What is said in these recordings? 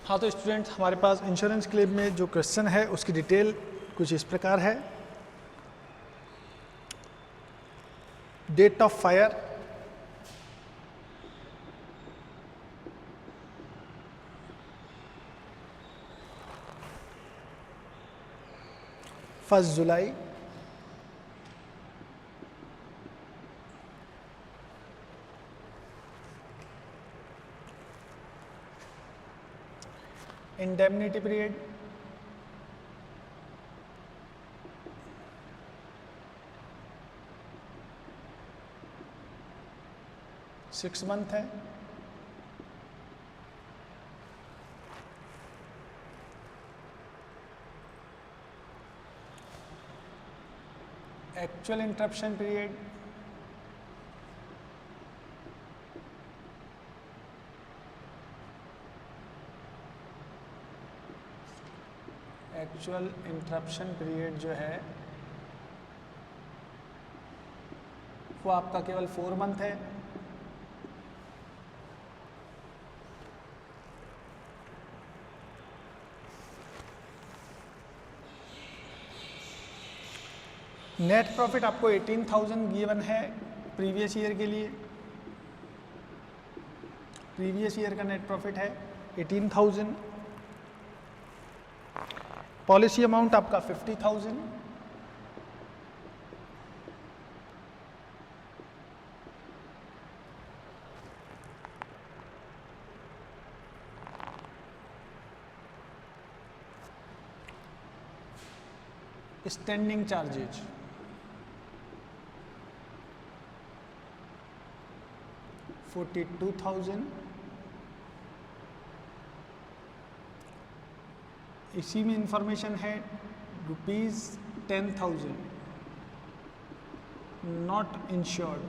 हाँ, तो स्टूडेंट हमारे पास इंश्योरेंस क्लेम में जो क्वेश्चन है उसकी डिटेल कुछ इस प्रकार है। Date of fire, first July, indemnity period, six month है। Actual interruption period, actual interruption period जो है वो आपका केवल 4 मंथ है। नेट प्रॉफिट आपको 18,000 गिवन है प्रीवियस ईयर के लिए। प्रीवियस ईयर का नेट प्रॉफिट है 18,000। पॉलिसी अमाउंट आपका 50,000। Standing charges 42,000। इसी में इंफॉर्मेशन है ₹10,000 नॉट इंश्योर्ड,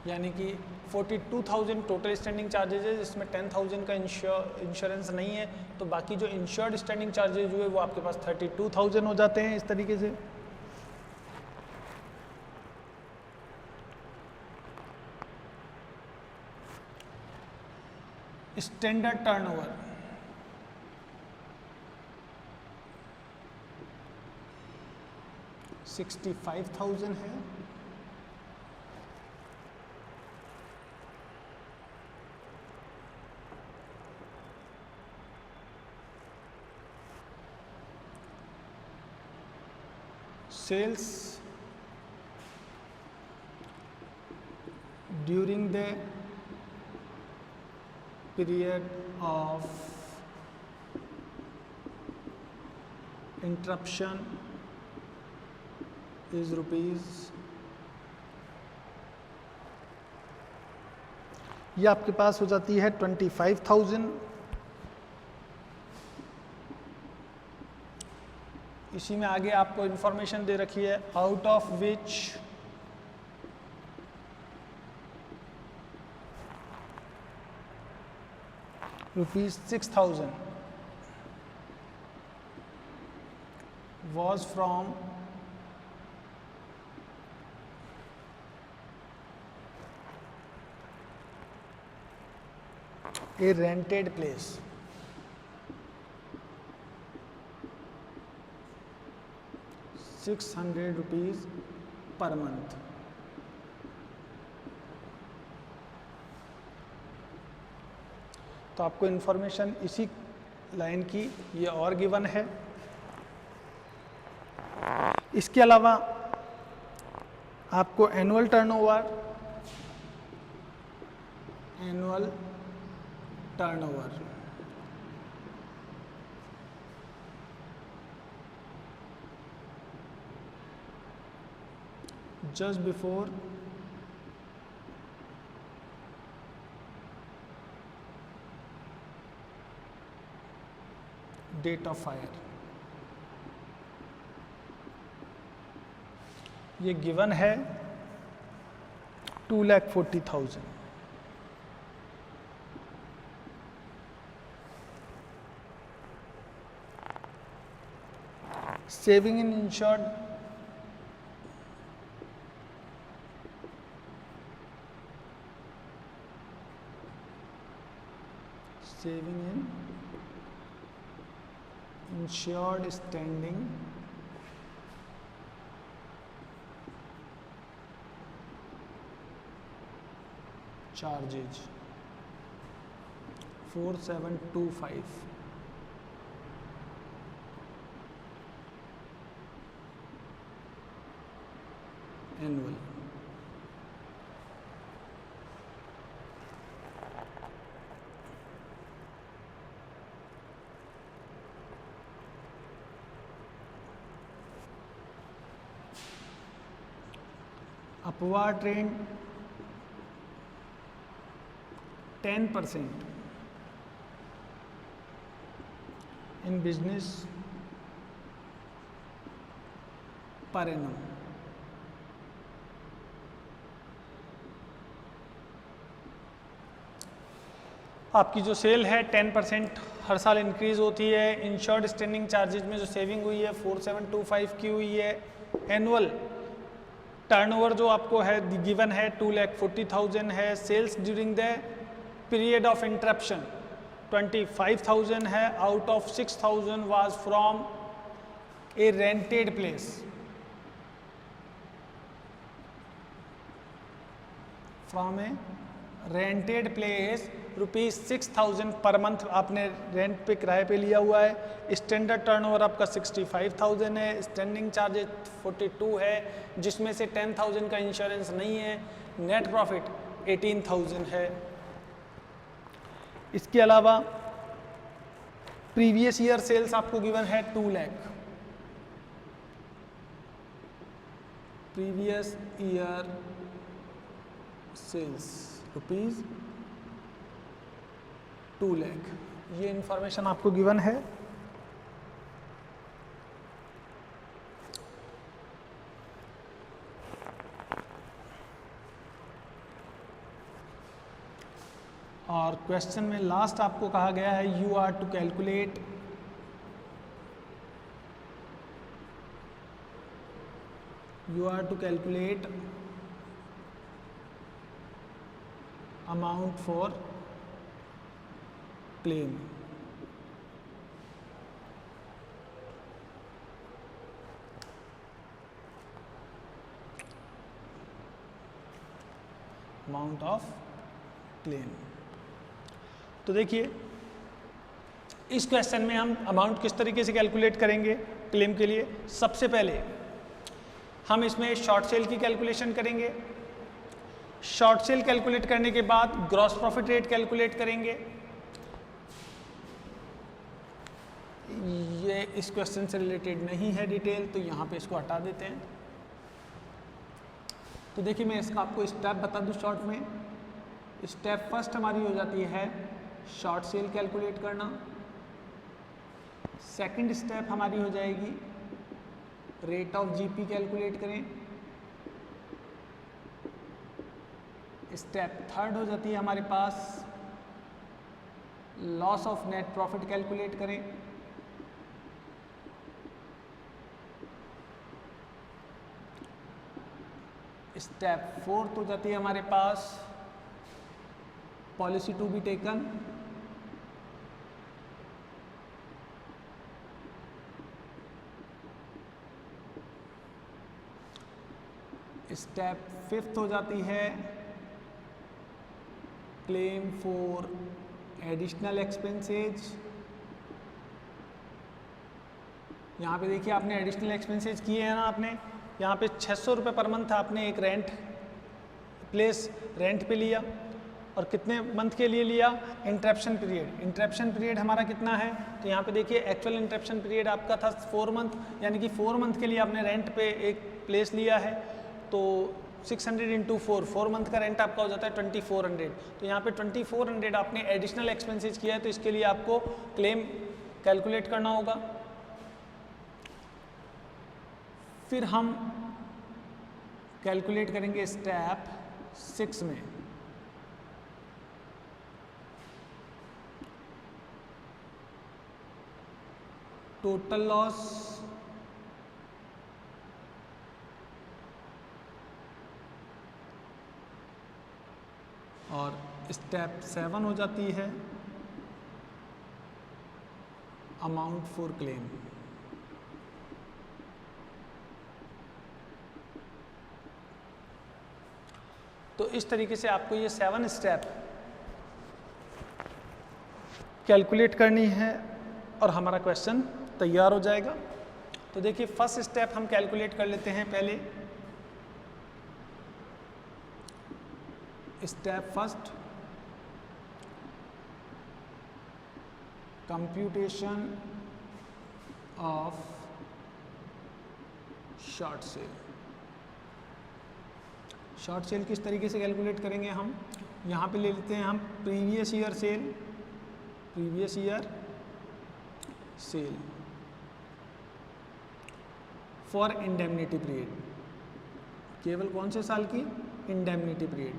यानी कि 42,000 टोटल स्टैंडिंग चार्जेज है जिसमें 10,000 का इंश्योरेंस नहीं है, तो बाकी जो इंश्योर्ड स्टैंडिंग चार्जेज हुए वो आपके पास 32,000 हो जाते हैं। इस तरीके से स्टैंडर्ड टर्नओवर 65,000 है। Sales during the period of interruption is rupees, ये आपके पास हो जाती है 25,000। इसी में आगे आपको इंफॉर्मेशन दे रखी है out of which ₹6,000 was from a rented place। ₹600 per month. तो आपको इन्फॉर्मेशन इसी लाइन की ये और गिवन है। इसके अलावा आपको annual turnover just before date of fire, ये गिवन है 2,40,000। Saving in insured saving in insured standing charges 4725 annual. Upward trend 10% in business per annum। आपकी जो सेल है 10% हर साल इंक्रीज होती है। इंश्योर्ड स्टैंडिंग चार्जेज में जो सेविंग हुई है 4725 की हुई है। एनुअल टर्नओवर जो आपको है गिवन है 2,40,000 है। Sales during the period of interruption 25,000 है। Out of 6,000 was from a rented place. From a rented place ₹6,000 per month आपने रेंट पे किराए पे लिया हुआ है। स्टैंडर्ड टर्नओवर आपका 65,000 है। स्टैंडिंग चार्जेस 42 है, जिसमें से 10,000 का इंश्योरेंस नहीं है। नेट प्रॉफिट 18,000 है। इसके अलावा प्रीवियस ईयर सेल्स आपको गिवन है 2 lakh. Previous year sales ₹2 lakh, ये इंफॉर्मेशन आपको गिवन है। और क्वेश्चन में लास्ट आपको कहा गया है you are to calculate amount for claim. Amount of claim. तो देखिए इस क्वेश्चन में हम अमाउंट किस तरीके से कैलकुलेट करेंगे क्लेम के लिए। सबसे पहले हम इसमें शॉर्ट सेल की कैलकुलेशन करेंगे। शॉर्ट सेल कैलकुलेट करने के बाद ग्रॉस प्रॉफिट रेट कैलकुलेट करेंगे। ये इस क्वेश्चन से रिलेटेड नहीं है डिटेल, तो यहाँ पे इसको हटा देते हैं। तो देखिए मैं इसका आपको स्टेप बता दूँ शॉर्ट में। स्टेप फर्स्ट हमारी हो जाती है शॉर्ट सेल कैलकुलेट करना। सेकंड स्टेप हमारी हो जाएगी रेट ऑफ जीपी कैलकुलेट करें। स्टेप थर्ड हो जाती है हमारे पास loss of net profit calculate करें। स्टेप फोर्थ हो जाती है हमारे पास policy to be taken. Step fifth हो जाती है क्लेम फॉर एडिशनल एक्सपेंसेज। यहाँ पे देखिए आपने एडिशनल एक्सपेंसेज किए हैं ना, आपने यहाँ पे 600 रुपये पर मंथ आपने एक प्लेस रेंट पे लिया। और कितने मंथ के लिए लिया? Interruption period. इंटरप्शन पीरियड हमारा कितना है? तो यहाँ पे देखिए एक्चुअल इंटरप्शन पीरियड आपका था 4 मंथ, यानी कि 4 मंथ के लिए आपने रेंट पे एक प्लेस लिया है। तो 600 इंटू 4 मंथ का रेंट आपका हो जाता है 2400। तो यहाँ पे 2400 आपने एडिशनल एक्सपेंसेज किया है, तो इसके लिए आपको क्लेम कैलकुलेट करना होगा। फिर हम कैलकुलेट करेंगे स्टेप 6 में टोटल लॉस और स्टेप 7 हो जाती है अमाउंट फॉर क्लेम। तो इस तरीके से आपको ये 7 स्टेप कैलकुलेट करनी है और हमारा क्वेश्चन तैयार हो जाएगा। तो देखिए फर्स्ट स्टेप हम कैलकुलेट कर लेते हैं पहले। Step first, computation of short cell. Short cell किस तरीके से कैलकुलेट करेंगे हम, यहाँ पे ले लेते हैं हम previous year cell, previous year cell for indemnity period, केवल कौन से साल की, इंडेमनिटी पीरियड।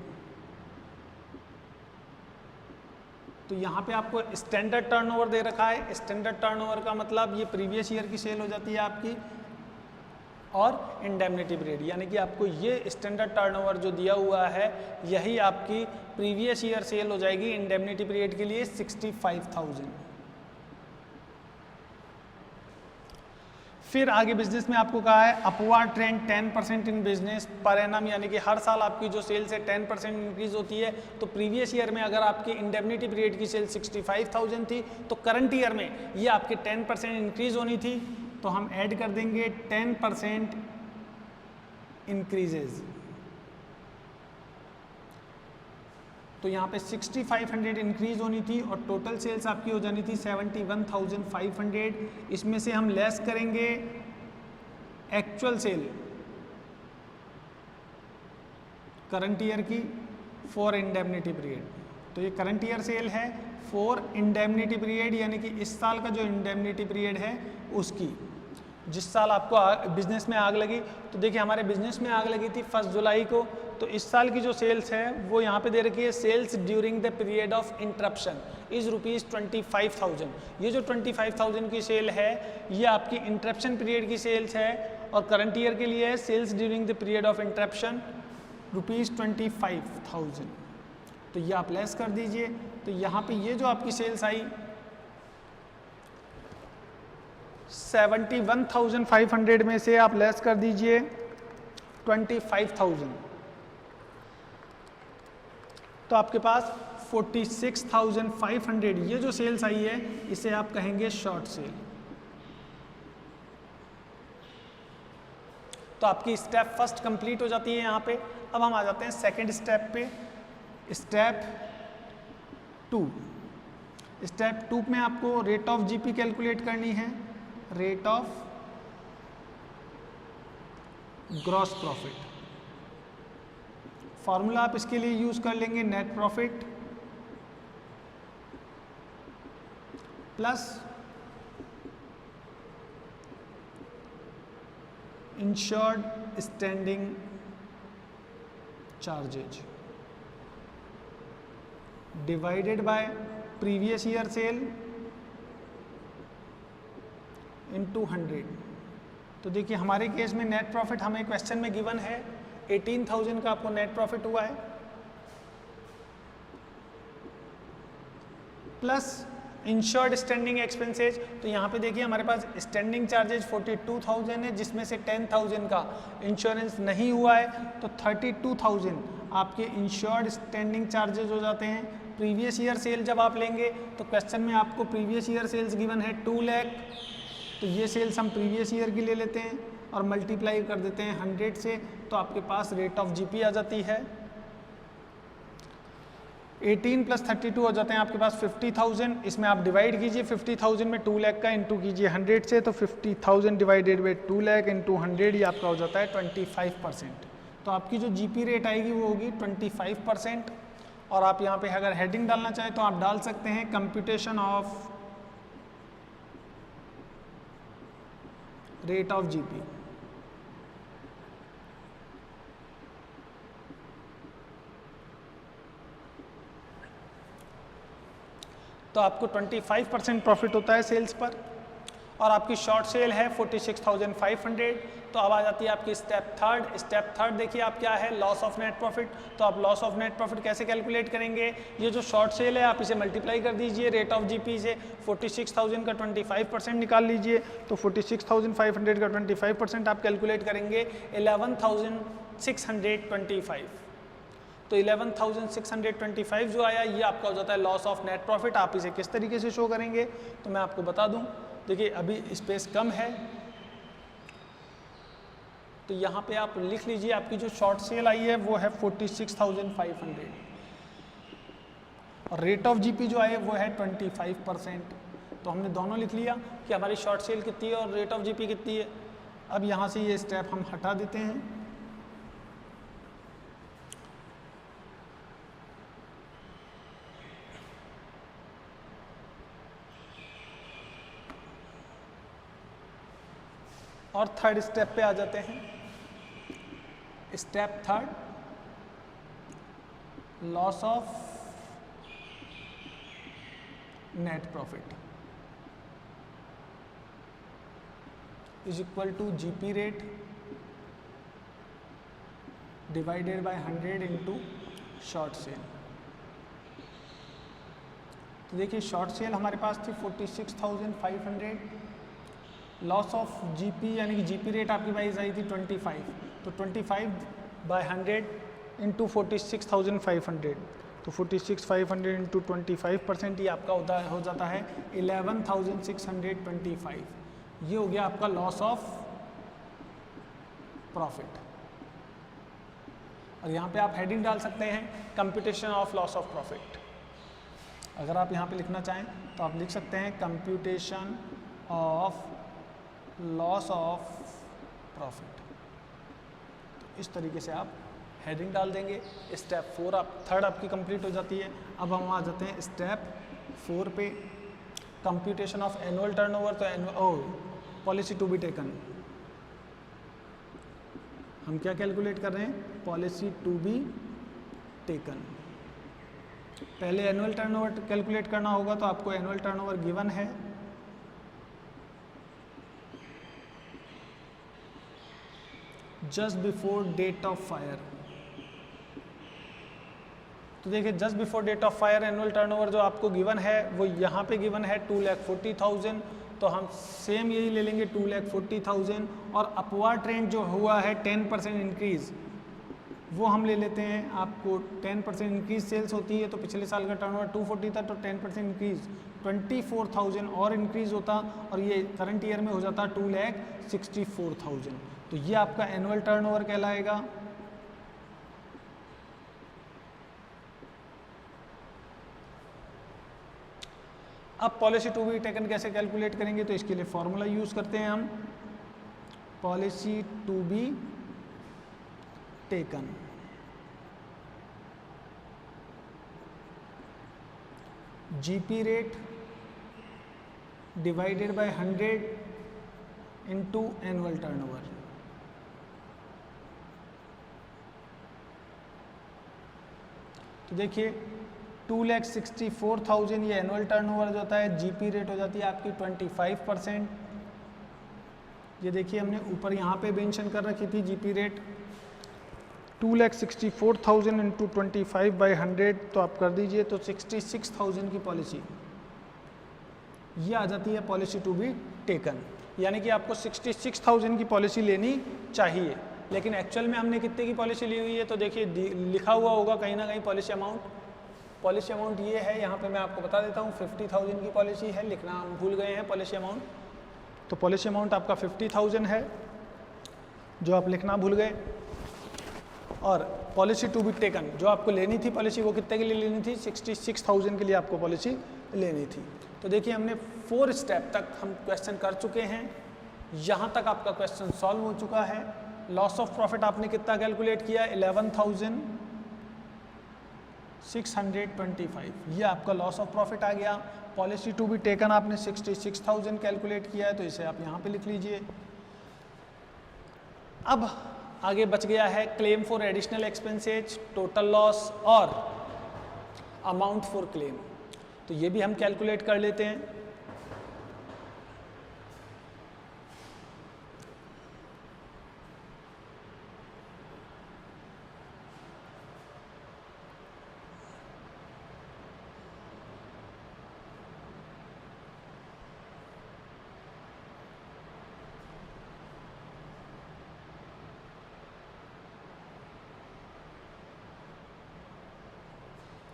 तो यहाँ पे आपको स्टैंडर्ड टर्नओवर दे रखा है। स्टैंडर्ड टर्नओवर का मतलब ये प्रीवियस ईयर की सेल हो जाती है आपकी, और इंडेमनिटी पीरियड, यानी कि आपको ये स्टैंडर्ड टर्नओवर जो दिया हुआ है यही आपकी प्रीवियस ईयर सेल हो जाएगी इंडेमनिटी पीरियड के लिए 65,000। फिर आगे बिजनेस में आपको कहा है upward trend 10% in business per annum, यानी कि हर साल आपकी जो सेल्स है 10% इंक्रीज होती है। तो प्रीवियस ईयर में अगर आपकी इंडेमनिटी पीरियड की सेल 65,000 थी तो करंट ईयर में ये आपके 10% इंक्रीज होनी थी। तो हम ऐड कर देंगे 10% इंक्रीजेज। तो यहाँ पे 6500 इंक्रीज होनी थी और टोटल सेल्स आपकी हो जानी थी 71,500। इसमें से हम लेस करेंगे एक्चुअल सेल करंट ईयर की फॉर इंडेमनिटी पीरियड। तो ये करंट ईयर सेल है फॉर इंडेमनिटी पीरियड, यानी कि इस साल का जो इंडेमनिटी पीरियड है उसकी, जिस साल आपको बिजनेस में आग लगी। तो देखिए हमारे बिजनेस में आग लगी थी 1 जुलाई को, तो इस साल की जो सेल्स है वो यहाँ पे दे रखी है sales during the period of interruption is ₹25,000। ये जो 25,000 की सेल है ये आपकी इंटरप्शन पीरियड की सेल्स है, और करंट ईयर के लिए है sales during the period of interruption ₹25,000। तो ये आप लेस कर दीजिए। तो यहाँ पे ये जो आपकी सेल्स आई 71,500 में से आप लेस कर दीजिए 25,000, तो आपके पास 46,500 ये जो सेल्स आई है इसे आप कहेंगे शॉर्ट सेल। तो आपकी स्टेप फर्स्ट कंप्लीट हो जाती है यहाँ पे। अब हम आ जाते हैं सेकंड स्टेप पे, स्टेप 2। स्टेप 2 में आपको रेट ऑफ जीपी कैलकुलेट करनी है, rate of gross profit. Formula आप इसके लिए यूज कर लेंगे net profit plus insured standing charges divided by previous year cell into 100। तो देखिए हमारे केस में नेट प्रॉफिट हमें क्वेश्चन में गिवन है 18,000 का आपको नेट प्रॉफिट हुआ है, प्लस इंश्योर्ड स्टैंडिंग एक्सपेंसेज। तो यहाँ पे देखिए हमारे पास स्टैंडिंग चार्जेज 42,000 है, जिसमें से 10,000 का इंश्योरेंस नहीं हुआ है, तो 32,000 आपके इंश्योर्ड स्टैंडिंग चार्जेज हो जाते हैं। प्रीवियस ईयर सेल जब आप लेंगे तो क्वेश्चन में आपको प्रीवियस ईयर सेल्स गिवन है 2 लाख, तो ये सेल्स हम प्रीवियस ईयर की ले लेते हैं और मल्टीप्लाई कर देते हैं 100 से, तो आपके पास रेट ऑफ जीपी आ जाती है 18 + 32 हो जाते हैं आपके पास 50,000। इसमें आप डिवाइड कीजिए 50,000 में 2 लाख का इंटू कीजिए 100 से, तो 50,000 डिवाइडेड बाई 2 लाख इंटू 100 ये आपका हो जाता है 25%। तो आपकी जो जीपी रेट आएगी वो होगी 25%। और आप यहाँ पे अगर हेडिंग डालना चाहें तो आप डाल सकते हैं computation of rate of GP. तो आपको 25% प्रॉफिट होता है सेल्स पर। और आपकी शॉर्ट सेल है 46,500। तो अब आ जाती है आपकी स्टेप थर्ड। स्टेप थर्ड देखिए आप क्या है, लॉस ऑफ नेट प्रॉफिट। तो आप लॉस ऑफ नेट प्रॉफिट कैसे कैलकुलेट करेंगे, ये जो शॉर्ट सेल है आप इसे मल्टीप्लाई कर दीजिए रेट ऑफ जीपी से, 46,000 का 25% निकाल लीजिए। तो 46,500 का 25% आप कैलकुलेट करेंगे 11,625। तो 11,625 जो आया ये आपका हो जाता है लॉस ऑफ नेट प्रॉफिट। आप इसे किस तरीके से शो करेंगे तो मैं आपको बता दूं। देखिए अभी स्पेस कम है तो यहाँ पे आप लिख लीजिए आपकी जो शॉर्ट सेल आई है वो है 46,500 और रेट ऑफ जीपी जो आए वो है 25%। तो हमने दोनों लिख लिया कि हमारी शॉर्ट सेल कितनी है और रेट ऑफ जीपी कितनी है। अब यहाँ से ये स्टेप हम हटा देते हैं। और थर्ड स्टेप पे आ जाते हैं। Step third, loss of net profit is equal to GP rate divided by 100 into short sale. तो देखिए शॉर्ट सेल हमारे पास थी 46,500, लॉस ऑफ जीपी यानी कि जीपी रेट आपकी प्राइस आई थी 25। तो 25/100 इंटू 46,500, तो 46,500 इंटू 25% ये आपका हो जाता है 11,625। ये हो गया आपका लॉस ऑफ प्रॉफिट। और यहाँ पे आप हेडिंग डाल सकते हैं computation of loss of profit. अगर आप यहाँ पे लिखना चाहें तो आप लिख सकते हैं computation of loss of profit. तो इस तरीके से आप हेडिंग डाल देंगे। स्टेप 4 थर्ड आपकी कंप्लीट हो जाती है। अब हम आ जाते हैं स्टेप 4 पे, कंप्यूटेशन ऑफ एनुअल टर्नओवर। तो पॉलिसी टू बी टेकन, हम क्या कैलकुलेट कर रहे हैं, पॉलिसी टू बी टेकन। पहले एनुअल टर्नओवर कैलकुलेट करना होगा। तो आपको एनुअल टर्नओवर गिवन है just before date of fire. तो देखिए just before date of fire annual turnover जो आपको गिवन है वो यहाँ पे गिवन है 2,40,000। तो हम सेम यही ले लेंगे 2,40,000 और अपवर्ड ट्रेंड जो हुआ है 10% इंक्रीज वो हम ले लेते हैं। आपको 10% इंक्रीज सेल्स होती है तो पिछले साल का टर्नओवर 240 था तो 10% इंक्रीज 24,000 और इंक्रीज होता और ये करंट ईयर में हो जाता 2,64,000। तो ये आपका एनुअल टर्नओवर कहलाएगा। अब पॉलिसी टू बी टेकन कैसे कैलकुलेट करेंगे तो इसके लिए फॉर्मूला यूज करते हैं हम, policy to be taken GP rate divided by 100 into annual turnover. तो देखिए 2,64,000 ये एनुअल टर्नओवर जो होता है, जीपी रेट हो जाती है आपकी 25%। ये देखिए हमने ऊपर यहाँ पे मेंशन कर रखी थी जीपी रेट 2,64,000 इंटू 25/100। तो आप कर दीजिए तो 66,000 की पॉलिसी ये आ जाती है पॉलिसी टू बी टेकन। यानी कि आपको 66,000 की पॉलिसी लेनी चाहिए, लेकिन एक्चुअल में हमने कितने की पॉलिसी ली हुई है तो देखिए लिखा हुआ होगा कहीं ना कहीं पॉलिसी अमाउंट। पॉलिसी अमाउंट ये है, यहाँ पे मैं आपको बता देता हूँ 50,000 की पॉलिसी है, लिखना हम भूल गए हैं पॉलिसी अमाउंट। तो पॉलिसी अमाउंट आपका 50,000 है जो आप लिखना भूल गए। और पॉलिसी टू बी टेकन जो आपको लेनी थी पॉलिसी वो कितने के लिए लेनी थी, 66,000 के लिए आपको पॉलिसी लेनी थी। तो देखिए हमने 4 स्टेप तक हम क्वेश्चन कर चुके हैं। यहाँ तक आपका क्वेश्चन सॉल्व हो चुका है। लॉस ऑफ प्रॉफिट आपने कितना कैलकुलेट किया, 11,625, ये आपका लॉस ऑफ प्रॉफिट आ गया। पॉलिसी टू बी टेकन आपने 66,000 कैलकुलेट किया है तो इसे आप यहाँ पे लिख लीजिए। अब आगे बच गया है claim for additional expenses, total loss और अमाउंट फॉर क्लेम। तो ये भी हम कैलकुलेट कर लेते हैं।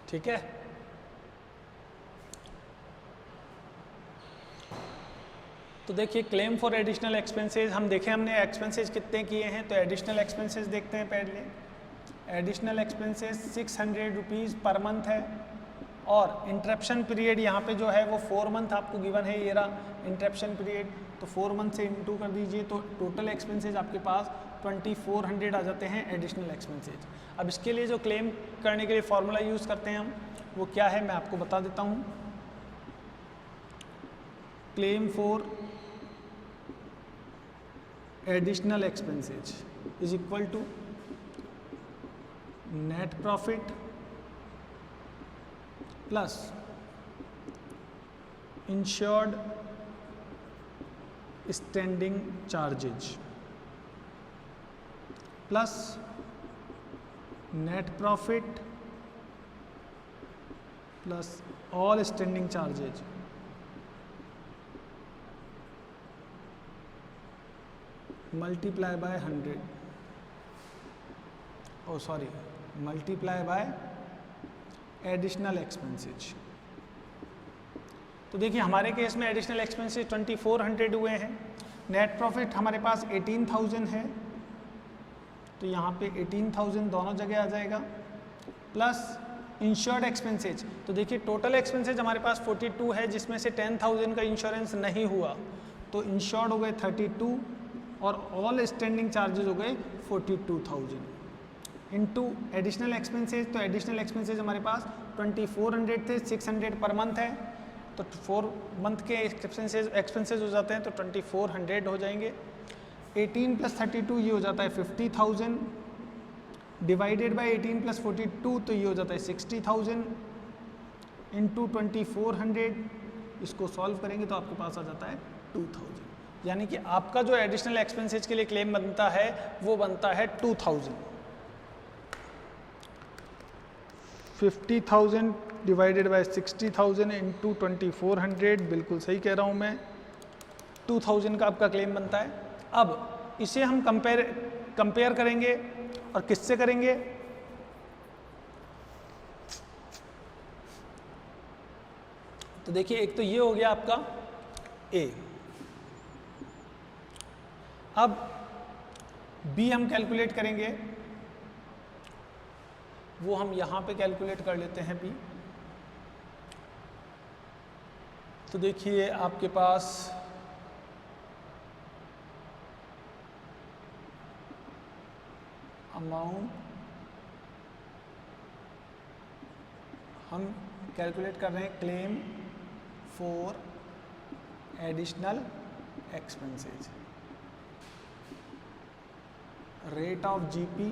ठीक है। तो देखिए क्लेम फॉर एडिशनल एक्सपेंसेस, हम देखें हमने एक्सपेंसेस कितने किए हैं, तो एडिशनल एक्सपेंसेस देखते हैं पहले। Additional expenses 600 rupees per month है, और इंटरप्शन पीरियड यहाँ पे जो है वो 4 मंथ आपको गिवन है, ये रहा इंटरप्शन पीरियड, तो 4 मंथ से इनटू कर दीजिए, तो टोटल एक्सपेंसेस आपके पास 2400 आ जाते हैं एडिशनल एक्सपेंसेस। अब इसके लिए जो क्लेम करने के लिए फॉर्मूला यूज़ करते हैं हम, वो क्या है मैं आपको बता देता हूँ। Claim for additional expenses is equal to net profit plus insured standing charges plus net profit plus all standing charges multiply by 100, oh sorry multiply by additional expenses. तो देखिए हमारे केस में एडिशनल एक्सपेंसेज 2400 हुए हैं, net profit हमारे पास 18,000 है, तो यहाँ पे 18,000 दोनों जगह आ जाएगा, प्लस इंश्योर्ड एक्सपेंसेज। तो देखिए टोटल एक्सपेंसेज हमारे पास 42 है, जिसमें से 10,000 का इंश्योरेंस नहीं हुआ, तो इंश्योर्ड हो गए 32 और ऑल स्टैंडिंग चार्जेस हो गए 42,000 इनटू एडिशनल एक्सपेंसेज। तो एडिशनल एक्सपेंसेज हमारे पास 2400 थे, 600 पर मंथ है, तो 4 मंथ के एक्सपेंसेज हो जाते हैं, तो 2400 हो जाएंगे। 18 + 32 ये हो जाता है 50,000, डिवाइडेड बाय 18 + 42 तो ये हो जाता है 60,000 इंटू 2400, इसको सॉल्व करेंगे तो आपके पास आ जाता है 2000। यानी कि आपका जो एडिशनल एक्सपेंसेज के लिए क्लेम बनता है वो बनता है 2000। 50,000 डिवाइडेड बाय 60,000 इंटू 2400, बिल्कुल सही कह रहा हूँ मैं, 2000 का आपका क्लेम बनता है। अब इसे हम कंपेयर करेंगे, और किससे करेंगे, तो देखिए एक तो ये हो गया आपका ए। अब बी हम कैलकुलेट करेंगे, वो हम यहाँ पे कैलकुलेट कर लेते हैं बी। तो देखिए आपके पास अमाउंट हम कैलकुलेट कर रहे हैं claim for additional expenses, rate of GP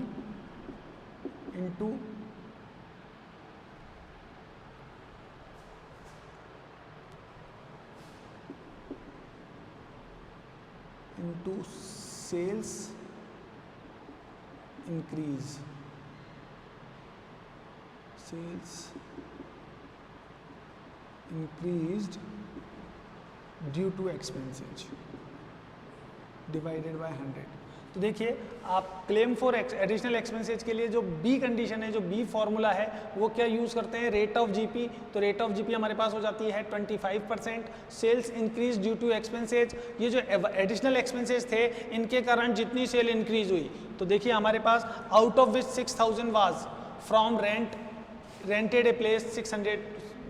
into sales increase, sales increased due to expenses divided by 100। तो देखिए आप क्लेम फॉर एडिशनल एक्सपेंसेज के लिए जो बी कंडीशन है, जो बी फॉर्मूला है, वो क्या यूज़ करते हैं, रेट ऑफ जीपी। तो रेट ऑफ जीपी हमारे पास हो जाती है 25%। Sales increase due to expenses, ये जो एडिशनल एक्सपेंसेज थे इनके कारण जितनी सेल इंक्रीज हुई, तो देखिए हमारे pass out of which 6,000 was from rented a place 600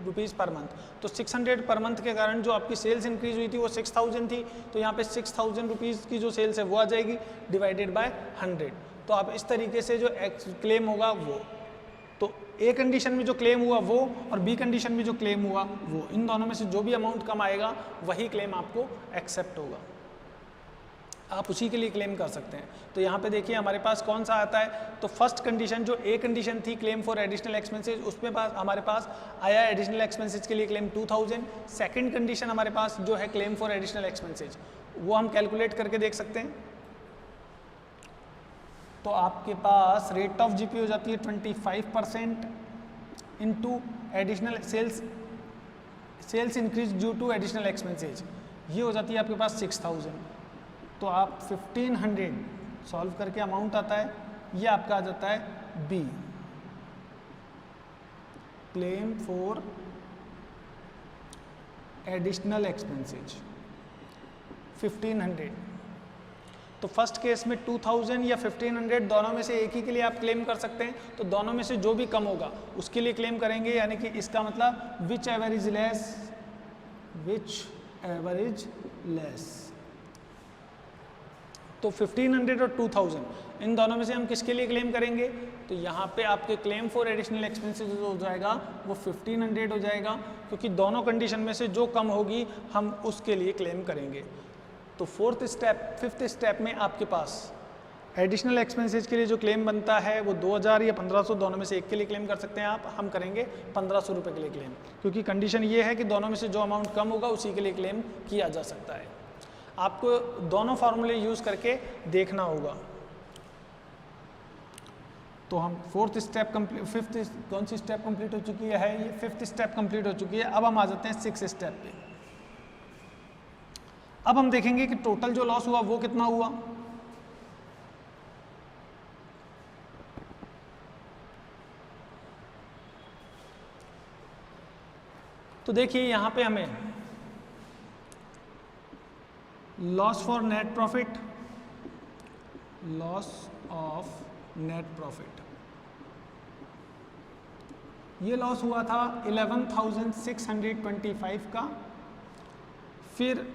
rupees per month. तो 600 पर मंथ के कारण जो आपकी सेल्स इंक्रीज हुई थी वो 6,000 थी, तो यहाँ पे 6,000 रुपीज़ की जो सेल्स है वो आ जाएगी डिवाइडेड बाय 100। तो आप इस तरीके से जो क्लेम होगा वो, तो ए कंडीशन में जो क्लेम हुआ वो और बी कंडीशन में जो क्लेम हुआ वो, इन दोनों में से जो भी अमाउंट कम आएगा वही क्लेम आपको एक्सेप्ट होगा, आप उसी के लिए क्लेम कर सकते हैं। तो यहाँ पे देखिए हमारे पास कौन सा आता है, तो फर्स्ट कंडीशन जो ए कंडीशन थी क्लेम फॉर एडिशनल एक्सपेंसेज, उसमें हमारे पास आया एडिशनल एक्सपेंसेज के लिए क्लेम 2000। सेकंड कंडीशन हमारे पास जो है क्लेम फॉर एडिशनल एक्सपेंसेज, वो हम कैलकुलेट करके देख सकते हैं। तो आपके पास रेट ऑफ जीपी हो जाती है 25% into additional sales increase due to additional expenses, ये हो जाती है आपके पास 6,000। तो आप 1500 सॉल्व करके अमाउंट आता है, ये आपका आ जाता है B, claim for additional expenses 1500। तो फर्स्ट केस में 2000 या 1500 दोनों में से एक ही के लिए आप क्लेम कर सकते हैं, तो दोनों में से जो भी कम होगा उसके लिए क्लेम करेंगे, यानी कि इसका मतलब विच एवर इज लेस। तो 1500 और 2000 इन दोनों में से हम किसके लिए क्लेम करेंगे, तो यहाँ पे आपके क्लेम फॉर एडिशनल एक्सपेंसेस हो जाएगा वो 1500 हो जाएगा, क्योंकि दोनों कंडीशन में से जो कम होगी हम उसके लिए क्लेम करेंगे। तो फिफ्थ स्टेप में आपके पास एडिशनल एक्सपेंसेस के लिए जो क्लेम बनता है वो 2000 या 1500 दोनों में से एक के लिए क्लेम कर सकते हैं आप। हम करेंगे 1500 रुपये के लिए क्लेम, क्योंकि कंडीशन ये है कि दोनों में से जो अमाउंट कम होगा उसी के लिए क्लेम किया जा सकता है। आपको दोनों फार्मूले यूज़ करके देखना होगा। तो हम फिफ्थ कौन सी स्टेप कंप्लीट हो चुकी है, ये फिफ्थ स्टेप कंप्लीट हो चुकी है। अब हम आ जाते हैं सिक्स स्टेप पे। अब हम देखेंगे कि टोटल जो लॉस हुआ वो कितना हुआ। तो देखिए यहां पे हमें loss for net profit, loss of net profit, ये लॉस हुआ था 11,625 का। फिर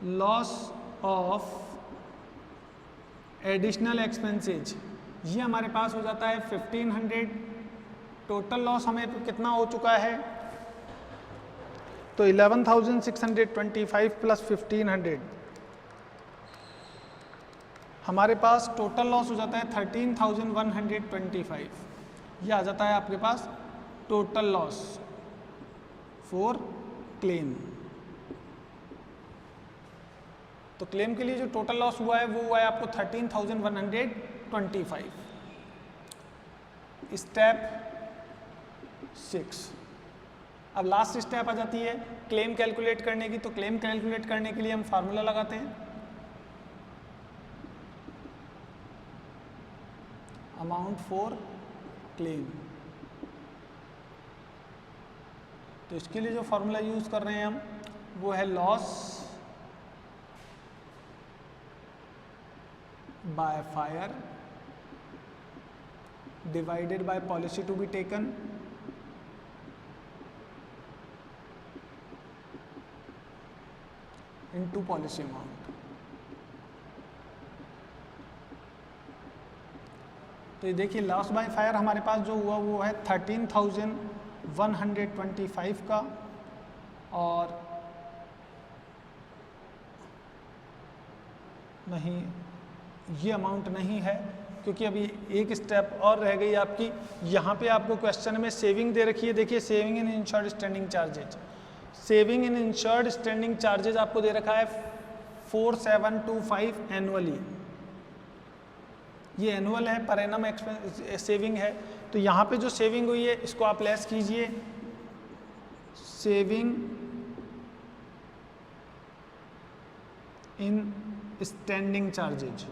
लॉस ऑफ एडिशनल एक्सपेंसेज, ये हमारे पास हो जाता है 1500। टोटल लॉस हमें कितना हो चुका है, तो 11,625 प्लस 1500 हमारे पास टोटल लॉस हो जाता है 13,125। ये आ जाता है आपके पास टोटल लॉस फॉर क्लेम। तो क्लेम के लिए जो टोटल लॉस हुआ है वो हुआ है आपको 13,125। स्टेप 6। अब लास्ट स्टेप आ जाती है क्लेम कैलकुलेट करने की। तो क्लेम कैलकुलेट करने के लिए हम फार्मूला लगाते हैं, अमाउंट फॉर क्लेम। तो इसके लिए जो फार्मूला यूज कर रहे हैं हम वो है loss by fire divided by policy to be taken into policy amount. तो ये देखिए लॉस बाय फायर हमारे पास जो हुआ वो है 13,125 का, और नहीं ये अमाउंट नहीं है, क्योंकि अभी एक स्टेप और रह गई आपकी। यहाँ पे आपको क्वेश्चन में सेविंग दे रखी है, देखिए saving in insured standing charges. Saving in insured standing charges आपको दे रखा है 4725 एनुअली। ये एनुअल है, पर एनम एक्सपेंस सेविंग है। तो यहाँ पे जो सेविंग हुई है इसको आप लेस कीजिए, saving in standing charges.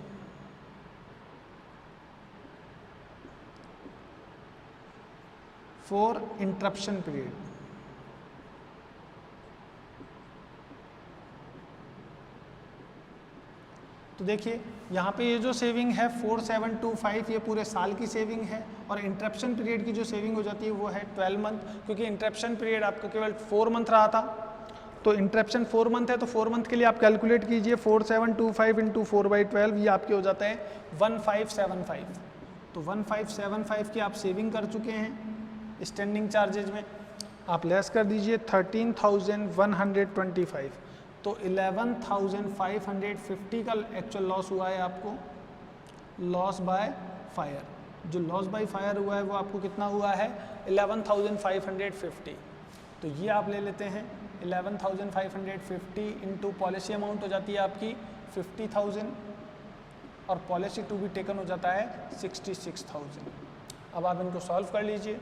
For interruption period. तो देखिए यहाँ पे ये जो सेविंग है 4725 ये पूरे साल की सेविंग है, और इंटरप्शन पीरियड की जो सेविंग हो जाती है वो है 12 मंथ, क्योंकि इंटरप्शन पीरियड आपका केवल 4 मंथ रहा था। तो इंटरप्शन 4 मंथ है, तो 4 मंथ के लिए आप कैलकुलेट कीजिए 4725 इंटू 4/12, ये आपके हो जाता है 1575। तो 1575 की आप सेविंग कर चुके हैं स्टैंडिंग चार्जेज में। आप लेस कर दीजिए 13,125, तो 11,550 का एक्चुअल लॉस हुआ है आपको, लॉस बाय फायर। जो लॉस बाय फायर हुआ है वो आपको कितना हुआ है 11,550। तो ये आप ले लेते हैं 11,550 इंटू पॉलिसी अमाउंट हो जाती है आपकी 50,000, और पॉलिसी टू बी टेकन हो जाता है 66,000। अब आप इनको सॉल्व कर लीजिए।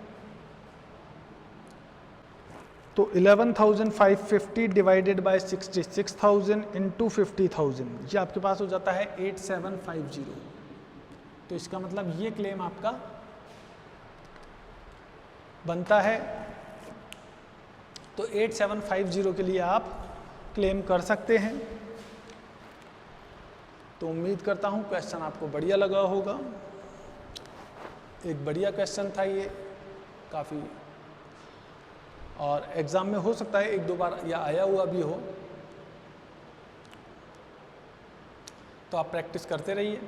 तो 11,550 डिवाइडेड बाय 66,000 इंटू 50,000, ये आपके पास हो जाता है 8750। तो इसका मतलब ये क्लेम आपका बनता है तो 8750 के लिए आप क्लेम कर सकते हैं। तो उम्मीद करता हूँ क्वेश्चन आपको बढ़िया लगा होगा। एक बढ़िया क्वेश्चन था ये काफ़ी, और एग्ज़ाम में हो सकता है 1-2 बार या आया हुआ भी हो, तो आप प्रैक्टिस करते रहिए।